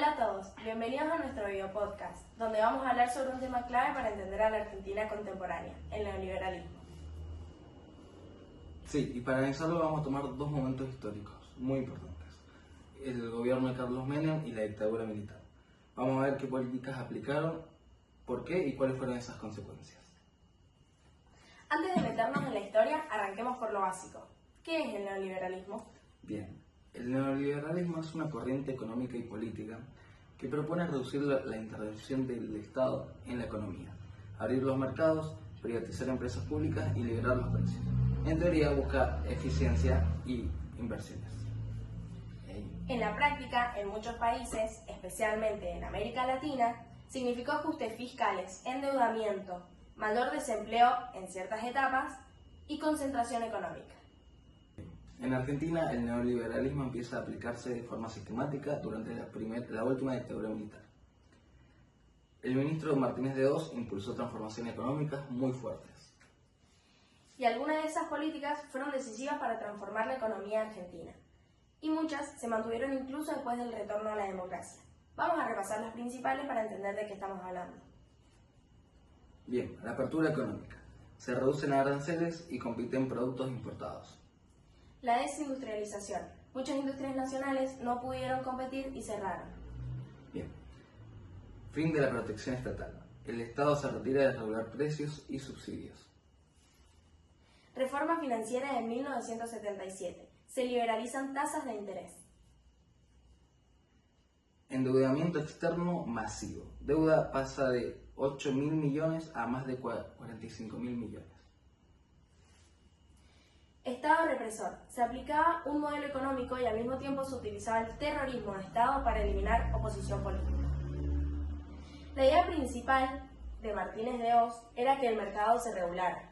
Hola a todos, bienvenidos a nuestro video podcast, donde vamos a hablar sobre un tema clave para entender a la Argentina contemporánea, el neoliberalismo. Sí, y para analizarlo vamos a tomar dos momentos históricos muy importantes: el gobierno de Carlos Menem y la dictadura militar. Vamos a ver qué políticas aplicaron, por qué y cuáles fueron esas consecuencias. Antes de meternos en la historia, arranquemos por lo básico. ¿Qué es el neoliberalismo? Bien, el neoliberalismo es una corriente económica y política que propone reducir la intervención del Estado en la economía, abrir los mercados, privatizar empresas públicas y liberar los precios. En teoría busca eficiencia y inversiones. En la práctica, en muchos países, especialmente en América Latina, significó ajustes fiscales, endeudamiento, mayor desempleo en ciertas etapas y concentración económica. En Argentina, el neoliberalismo empieza a aplicarse de forma sistemática durante la última dictadura militar. El ministro Martínez de Oz impulsó transformaciones económicas muy fuertes. Y algunas de esas políticas fueron decisivas para transformar la economía argentina. Y muchas se mantuvieron incluso después del retorno a la democracia. Vamos a repasar las principales para entender de qué estamos hablando. Bien, la apertura económica. Se reducen aranceles y compiten productos importados. La desindustrialización. Muchas industrias nacionales no pudieron competir y cerraron. Bien. Fin de la protección estatal. El Estado se retira de regular precios y subsidios. Reforma financiera de 1977. Se liberalizan tasas de interés. Endeudamiento externo masivo. Deuda pasa de 8.000 millones a más de 45.000 millones. Estado represor. Se aplicaba un modelo económico y al mismo tiempo se utilizaba el terrorismo de Estado para eliminar oposición política. La idea principal de Martínez de Oz era que el mercado se regulara.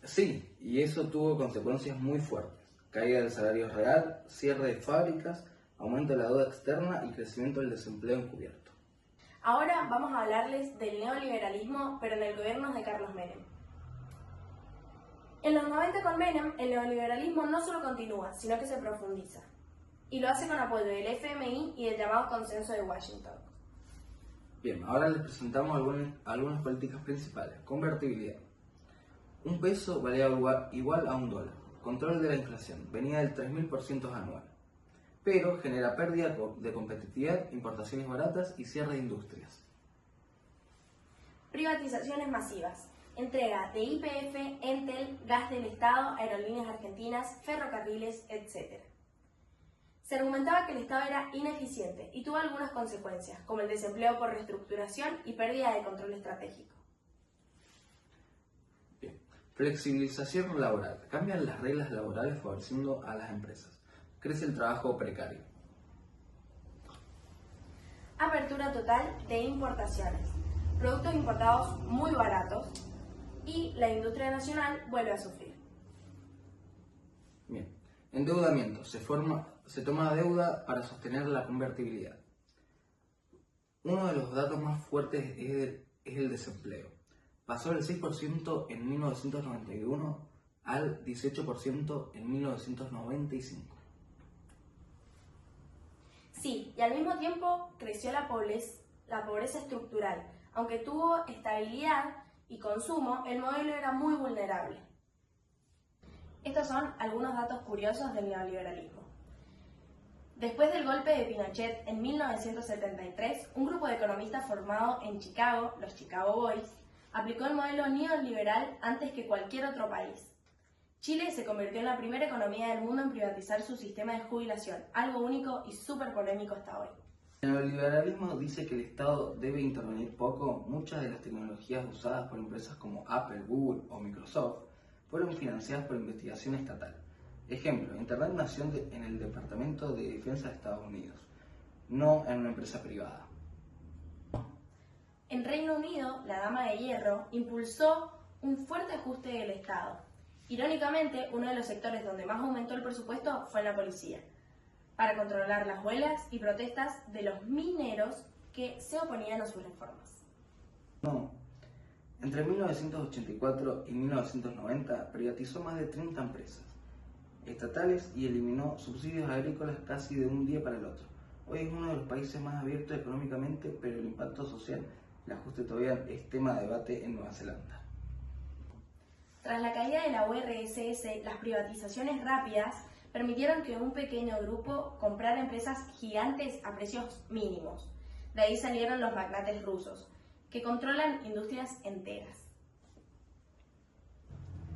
Sí, y eso tuvo consecuencias muy fuertes: caída del salario real, cierre de fábricas, aumento de la deuda externa y crecimiento del desempleo encubierto. Ahora vamos a hablarles del neoliberalismo, pero en el gobierno de Carlos Menem. En los 90 con Menem, el neoliberalismo no solo continúa, sino que se profundiza. Y lo hace con apoyo del FMI y del llamado Consenso de Washington. Bien, ahora les presentamos algunas políticas principales. Convertibilidad. Un peso valía igual a un dólar. Control de la inflación. Venía del 3.000% anual. Pero genera pérdida de competitividad, importaciones baratas y cierre de industrias. Privatizaciones masivas. Entrega de YPF, Entel, Gas del Estado, Aerolíneas Argentinas, ferrocarriles, etc. Se argumentaba que el Estado era ineficiente y tuvo algunas consecuencias, como el desempleo por reestructuración y pérdida de control estratégico. Bien. Flexibilización laboral. Cambian las reglas laborales favoreciendo a las empresas. Crece el trabajo precario. Apertura total de importaciones. Productos importados muy baratos y la industria nacional vuelve a sufrir. Bien. Endeudamiento. Se toma deuda para sostener la convertibilidad. Uno de los datos más fuertes es el desempleo. Pasó del 6% en 1991 al 18% en 1995. Sí, y al mismo tiempo creció la pobreza estructural. Aunque tuvo estabilidad y consumo, el modelo era muy vulnerable. Estos son algunos datos curiosos del neoliberalismo. Después del golpe de Pinochet en 1973, un grupo de economistas formado en Chicago, los Chicago Boys, aplicó el modelo neoliberal antes que cualquier otro país. Chile se convirtió en la primera economía del mundo en privatizar su sistema de jubilación, algo único y súper polémico hasta hoy. El neoliberalismo dice que el Estado debe intervenir poco. Muchas de las tecnologías usadas por empresas como Apple, Google o Microsoft fueron financiadas por investigación estatal. Ejemplo, Internet nació en el Departamento de Defensa de Estados Unidos, no en una empresa privada. En Reino Unido, la Dama de Hierro impulsó un fuerte ajuste del Estado. Irónicamente, uno de los sectores donde más aumentó el presupuesto fue en la policía, para controlar las huelgas y protestas de los mineros que se oponían a sus reformas. No. Entre 1984 y 1990 privatizó más de 30 empresas. estatales y eliminó subsidios agrícolas casi de un día para el otro. Hoy es uno de los países más abiertos económicamente, pero el impacto social, el ajuste todavía es tema de debate en Nueva Zelanda. Tras la caída de la URSS, las privatizaciones rápidas permitieron que un pequeño grupo comprara empresas gigantes a precios mínimos. De ahí salieron los magnates rusos, que controlan industrias enteras.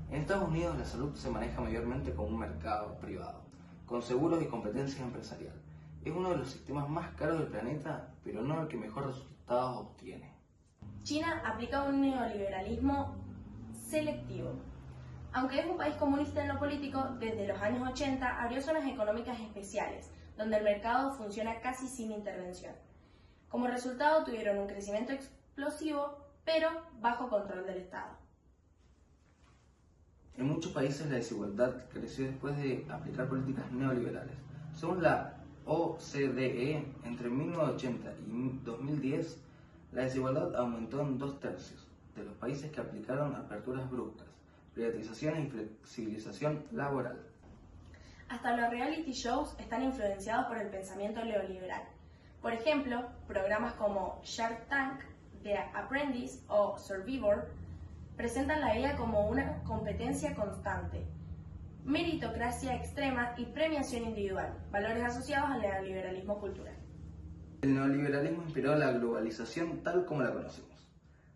En Estados Unidos la salud se maneja mayormente como un mercado privado, con seguros y competencia empresarial. Es uno de los sistemas más caros del planeta, pero no el que mejor resultados obtiene. China aplica un neoliberalismo selectivo. Aunque es un país comunista en lo político, desde los años 80 abrió zonas económicas especiales, donde el mercado funciona casi sin intervención. Como resultado tuvieron un crecimiento explosivo, pero bajo control del Estado. En muchos países la desigualdad creció después de aplicar políticas neoliberales. Según la OCDE, entre 1980 y 2010, la desigualdad aumentó en 2/3 de los países que aplicaron aperturas bruscas, privatizaciones y flexibilización laboral. Hasta los reality shows están influenciados por el pensamiento neoliberal. Por ejemplo, programas como Shark Tank, The Apprentice o Survivor presentan la vida como una competencia constante, meritocracia extrema y premiación individual, valores asociados al neoliberalismo cultural. El neoliberalismo inspiró la globalización tal como la conocemos.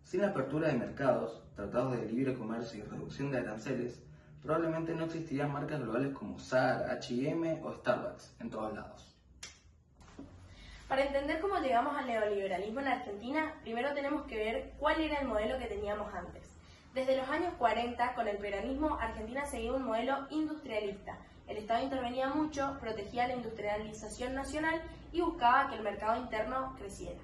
Sin la apertura de mercados, tratados de libre comercio y reducción de aranceles, probablemente no existirían marcas globales como Zara, H&M o Starbucks en todos lados. Para entender cómo llegamos al neoliberalismo en Argentina, primero tenemos que ver cuál era el modelo que teníamos antes. Desde los años 40, con el peronismo, Argentina seguía un modelo industrialista. El Estado intervenía mucho, protegía la industrialización nacional y buscaba que el mercado interno creciera.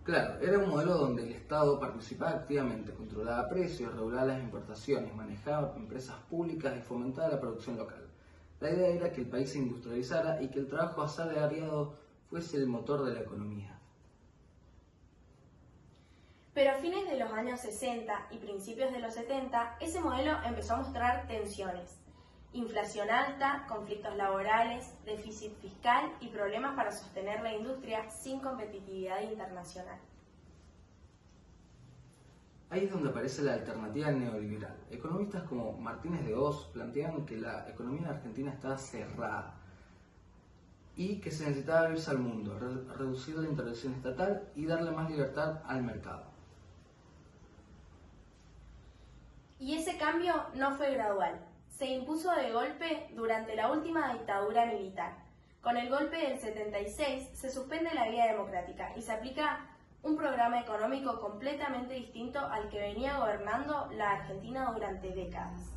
Claro, era un modelo donde el Estado participaba activamente, controlaba precios, regulaba las importaciones, manejaba empresas públicas y fomentaba la producción local. La idea era que el país se industrializara y que el trabajo asalariado fuese el motor de la economía. Pero a fines de los años 60 y principios de los 70, ese modelo empezó a mostrar tensiones. Inflación alta, conflictos laborales, déficit fiscal y problemas para sostener la industria sin competitividad internacional. Ahí es donde aparece la alternativa neoliberal. Economistas como Martínez de Hoz plantean que la economía argentina estaba cerrada y que se necesitaba abrirse al mundo, reducir la intervención estatal y darle más libertad al mercado. Y ese cambio no fue gradual. Se impuso de golpe durante la última dictadura militar. Con el golpe del 76 se suspende la vía democrática y se aplica un programa económico completamente distinto al que venía gobernando la Argentina durante décadas.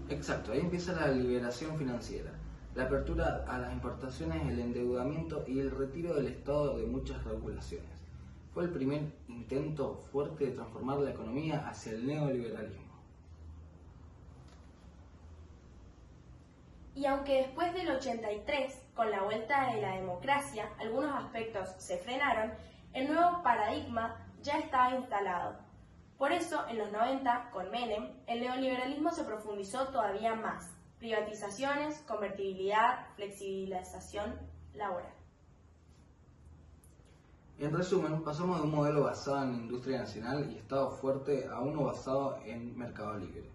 Exacto, ahí empieza la liberación financiera, la apertura a las importaciones, el endeudamiento y el retiro del Estado de muchas regulaciones. Fue el primer intento fuerte de transformar la economía hacia el neoliberalismo. Y aunque después del 83, con la vuelta de la democracia, algunos aspectos se frenaron, el nuevo paradigma ya estaba instalado. Por eso, en los 90, con Menem, el neoliberalismo se profundizó todavía más. Privatizaciones, convertibilidad, flexibilización laboral. En resumen, pasamos de un modelo basado en industria nacional y Estado fuerte a uno basado en mercado libre,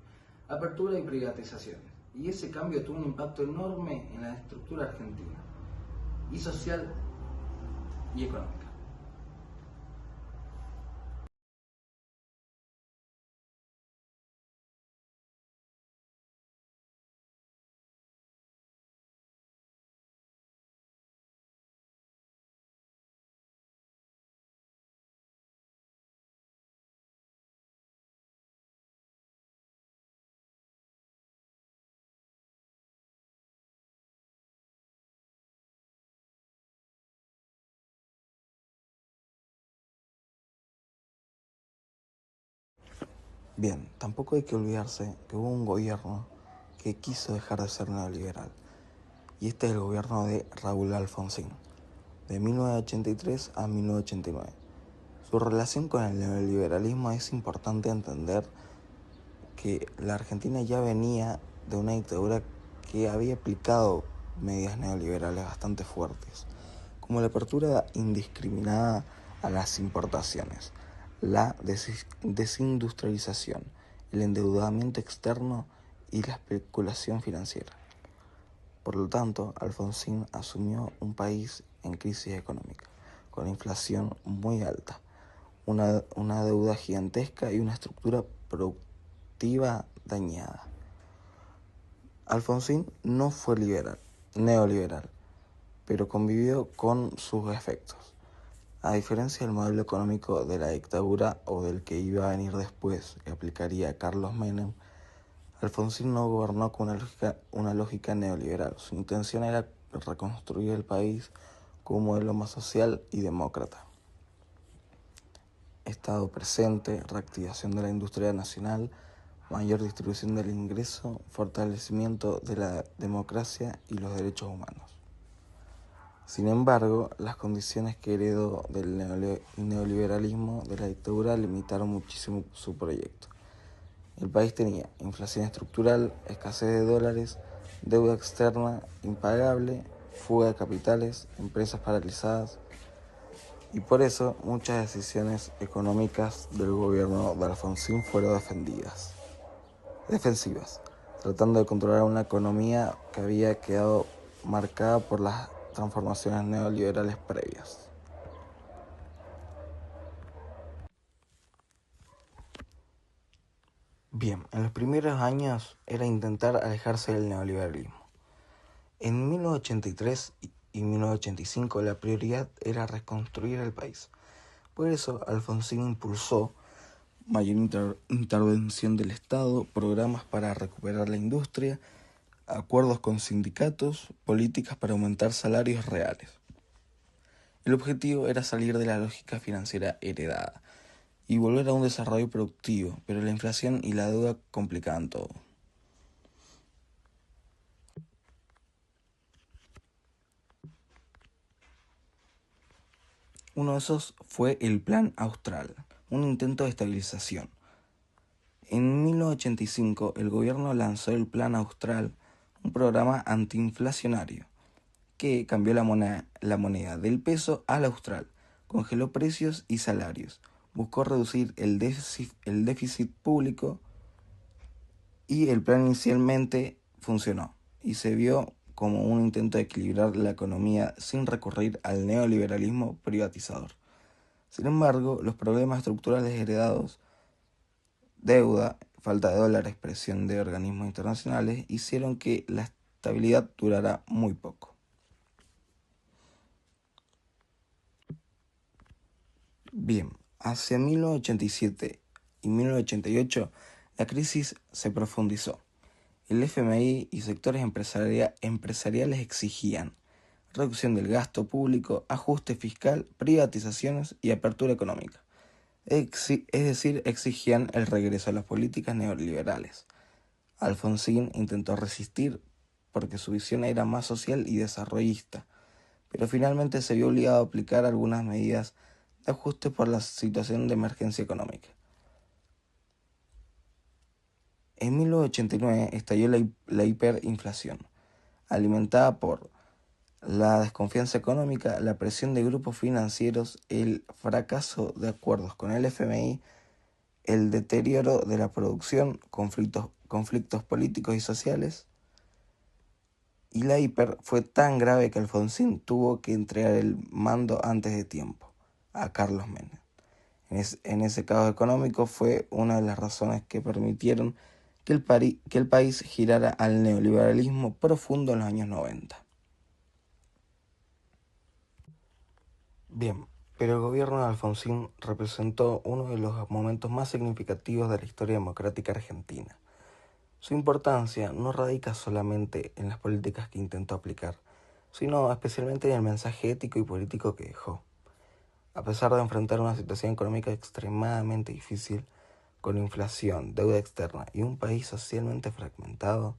apertura y privatizaciones. Y ese cambio tuvo un impacto enorme en la estructura argentina, y social y económica. Bien, tampoco hay que olvidarse que hubo un gobierno que quiso dejar de ser neoliberal, y este es el gobierno de Raúl Alfonsín, de 1983 a 1989. Su relación con el neoliberalismo es importante entender que la Argentina ya venía de una dictadura que había aplicado medidas neoliberales bastante fuertes, como la apertura indiscriminada a las importaciones, la desindustrialización, el endeudamiento externo y la especulación financiera. Por lo tanto, Alfonsín asumió un país en crisis económica, con inflación muy alta, una deuda gigantesca y una estructura productiva dañada. Alfonsín no fue neoliberal, pero convivió con sus efectos. A diferencia del modelo económico de la dictadura o del que iba a venir después, que aplicaría Carlos Menem, Alfonsín no gobernó con una lógica neoliberal. Su intención era reconstruir el país con un modelo más social y demócrata. Estado presente, reactivación de la industria nacional, mayor distribución del ingreso, fortalecimiento de la democracia y los derechos humanos. Sin embargo, las condiciones que heredó del neoliberalismo de la dictadura limitaron muchísimo su proyecto. El país tenía inflación estructural, escasez de dólares, deuda externa impagable, fuga de capitales, empresas paralizadas, y por eso muchas decisiones económicas del gobierno de Alfonsín fueron defensivas, tratando de controlar una economía que había quedado marcada por las transformaciones neoliberales previas. Bien, en los primeros años era intentar alejarse del neoliberalismo. En 1983 y 1985 la prioridad era reconstruir el país. Por eso Alfonsín impulsó mayor intervención del Estado, programas para recuperar la industria, acuerdos con sindicatos, políticas para aumentar salarios reales. El objetivo era salir de la lógica financiera heredada y volver a un desarrollo productivo, pero la inflación y la deuda complicaban todo. Uno de esos fue el Plan Austral, un intento de estabilización. En 1985 el gobierno lanzó el Plan Austral, un programa antiinflacionario que cambió la moneda del peso al austral, congeló precios y salarios, buscó reducir el déficit público y el plan inicialmente funcionó y se vio como un intento de equilibrar la economía sin recurrir al neoliberalismo privatizador. Sin embargo, los problemas estructurales heredados, deuda, falta de dólares, presión de organismos internacionales, hicieron que la estabilidad durara muy poco. Bien, hacia 1987 y 1988 la crisis se profundizó. El FMI y sectores empresariales exigían reducción del gasto público, ajuste fiscal, privatizaciones y apertura económica. Es decir, exigían el regreso a las políticas neoliberales. Alfonsín intentó resistir porque su visión era más social y desarrollista, pero finalmente se vio obligado a aplicar algunas medidas de ajuste por la situación de emergencia económica. En 1989 estalló la hiperinflación, alimentada por la desconfianza económica, la presión de grupos financieros, el fracaso de acuerdos con el FMI, el deterioro de la producción, conflictos políticos y sociales. Y la hiper fue tan grave que Alfonsín tuvo que entregar el mando antes de tiempo a Carlos Menem. En ese caos económico fue una de las razones que permitieron que el país girara al neoliberalismo profundo en los años 90. Bien, pero el gobierno de Alfonsín representó uno de los momentos más significativos de la historia democrática argentina. Su importancia no radica solamente en las políticas que intentó aplicar, sino especialmente en el mensaje ético y político que dejó. A pesar de enfrentar una situación económica extremadamente difícil, con inflación, deuda externa y un país socialmente fragmentado,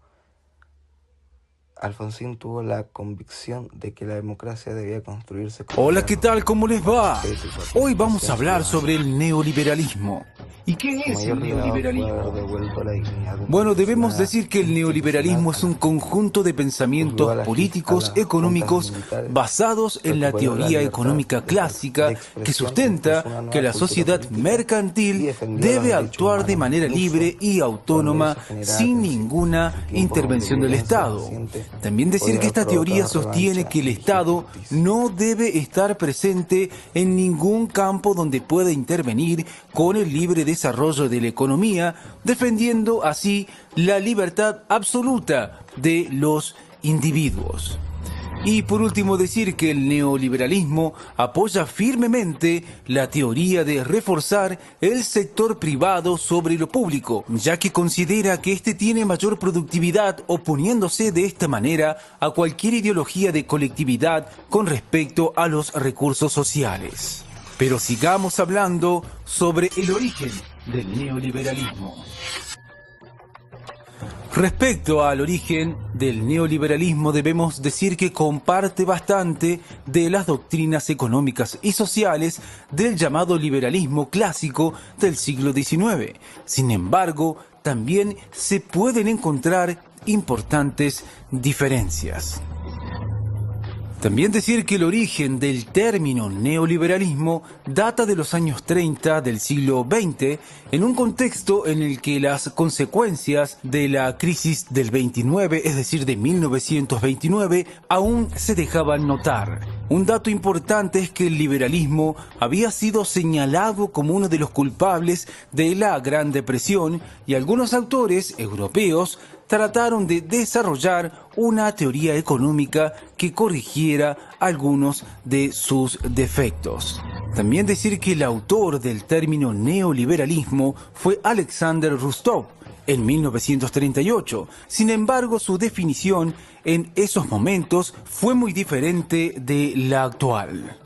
Alfonsín tuvo la convicción de que la democracia debía construirse con Hola, ¿qué tal? ¿Cómo les va? respeto y Hoy vamos a participación hablar ciudadana. sobre el neoliberalismo. ¿Y qué Su es mayor el legado fue neoliberalismo? haber devuelto la dignidad Bueno, debemos institucional decir que el neoliberalismo es un conjunto de obligó a pensamientos la políticos, juntas económicos, militares, basados en la recuperó la teoría libertad económica de clásica expresión, que impuso sustenta una nueva que la cultura sociedad política y mercantil defendió debe los derechos actuar de humanos, manera incluso libre y autónoma cuando eso generaba sin tensión. ninguna En tiempos intervención donde del violencia Estado. reciente También decir podía que esta haber teoría provocado sostiene revancha que el y Estado justicia. no debe estar presente en ningún campo donde pueda intervenir con el libre desarrollo de la economía, defendiendo así la libertad absoluta de los individuos. Y por último decir que el neoliberalismo apoya firmemente la teoría de reforzar el sector privado sobre lo público, ya que considera que éste tiene mayor productividad, oponiéndose de esta manera a cualquier ideología de colectividad con respecto a los recursos sociales. Pero sigamos hablando sobre el origen del neoliberalismo. Respecto al origen del neoliberalismo, debemos decir que comparte bastante de las doctrinas económicas y sociales del llamado liberalismo clásico del siglo XIX. Sin embargo, también se pueden encontrar importantes diferencias. También decir que el origen del término neoliberalismo data de los años 30 del siglo XX, en un contexto en el que las consecuencias de la crisis del 29, es decir, de 1929, aún se dejaban notar. Un dato importante es que el liberalismo había sido señalado como uno de los culpables de la Gran Depresión y algunos autores europeos trataron de desarrollar una teoría económica que corrigiera algunos de sus defectos. También decir que el autor del término neoliberalismo fue Alexander Rostov en 1938. Sin embargo, su definición en esos momentos fue muy diferente de la actual.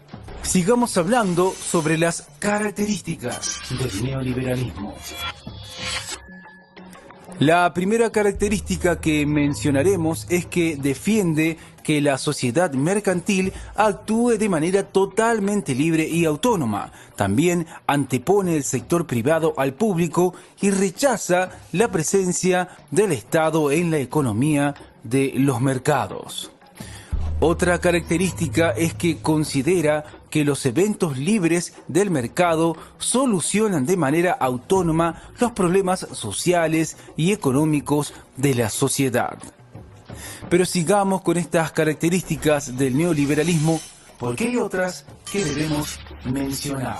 Sigamos hablando sobre las características del neoliberalismo. La primera característica que mencionaremos es que defiende que la sociedad mercantil actúe de manera totalmente libre y autónoma. También antepone el sector privado al público y rechaza la presencia del Estado en la economía de los mercados. Otra característica es que considera que los eventos libres del mercado solucionan de manera autónoma los problemas sociales y económicos de la sociedad. Pero sigamos con estas características del neoliberalismo, porque hay otras que debemos mencionar.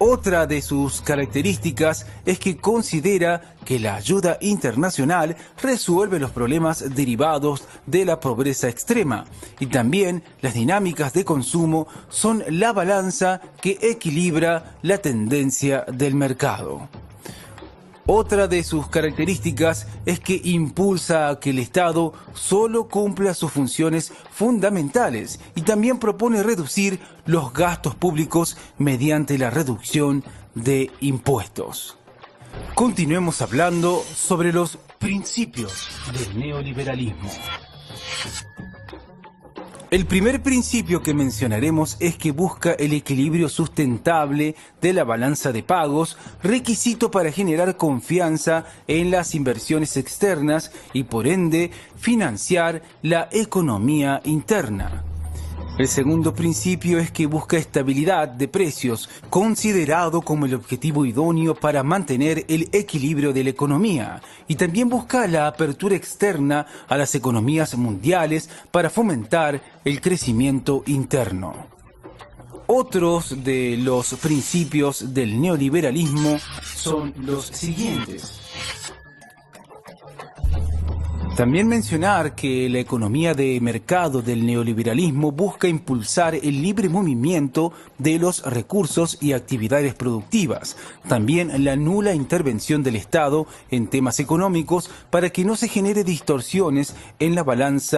Otra de sus características es que considera que la ayuda internacional resuelve los problemas derivados de la pobreza extrema y también las dinámicas de consumo son la balanza que equilibra la tendencia del mercado. Otra de sus características es que impulsa a que el Estado solo cumpla sus funciones fundamentales y también propone reducir los gastos públicos mediante la reducción de impuestos. Continuemos hablando sobre los principios del neoliberalismo. El primer principio que mencionaremos es que busca el equilibrio sustentable de la balanza de pagos, requisito para generar confianza en las inversiones externas y por ende financiar la economía interna. El segundo principio es que busca estabilidad de precios, considerado como el objetivo idóneo para mantener el equilibrio de la economía, y también busca la apertura externa a las economías mundiales para fomentar el crecimiento interno. Otros de los principios del neoliberalismo son los siguientes. También mencionar que la economía de mercado del neoliberalismo busca impulsar el libre movimiento de los recursos y actividades productivas. También la nula intervención del Estado en temas económicos para que no se genere distorsiones en la balanza